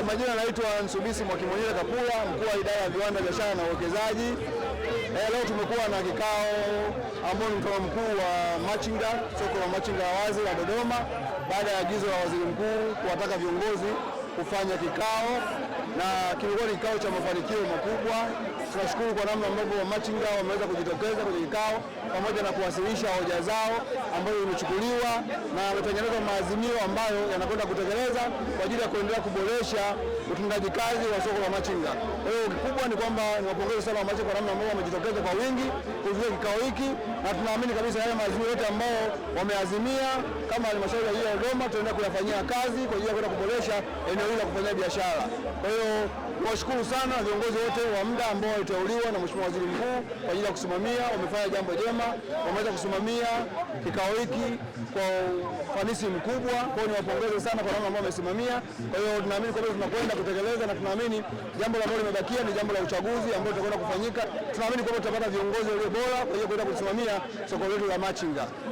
Majina naitwa Nsubisi Mwakimonyela Kapula, mkuu wa idara ya viwanda, biashara na uwekezaji. Leo tumekuwa na kikao ambao ni mkutano mkuu wa machinga, soko la machinga wazi la Dodoma, baada ya agizo la waziri mkuu kuwataka viongozi kufanya kikao, na kilikuwa ni kikao cha mafanikio makubwa. Tunashukuru kwa namna ambavyo machinga wameweza kujitokeza kwenye kikao pamoja na kuwasilisha hoja zao ambazo zimechukuliwa na wametengeneza maazimio ambayo yanakwenda kutekeleza kwa ajili ya kuendelea kuboresha utendaji kazi wa soko la machinga. Kwa hiyo kikubwa ni kwamba niwapongeze sana wa machinga kwa namna ambavyo wamejitokeza kwa wingi kuhudhuria kikao hiki, na tunaamini kabisa yale maazimio yote ambayo wameazimia kama halmashauri ya jiji la Dodoma tutaenda kuyafanyia kazi kwa ajili ya kwenda kuboresha eneo hili la kufanyia biashara. Kwa hiyo niwashukuru sana viongozi wote wa muda ambao waliteuliwa na Mheshimiwa Waziri Mkuu kwa ajili ya kusimamia, wamefanya jambo jema, wameweza kusimamia kikao hiki kwa ufanisi mkubwa. Kwa hiyo niwapongeze sana kwa namna ambao wamesimamia. Kwa hiyo tunaamini kwamba tunakwenda kutekeleza, na tunaamini jambo ambalo limebakia ni jambo la uchaguzi ambao tutakwenda kufanyika. Tunaamini kwamba tutapata viongozi walio bora kwa hiyo kwenda kusimamia soko letu la machinga.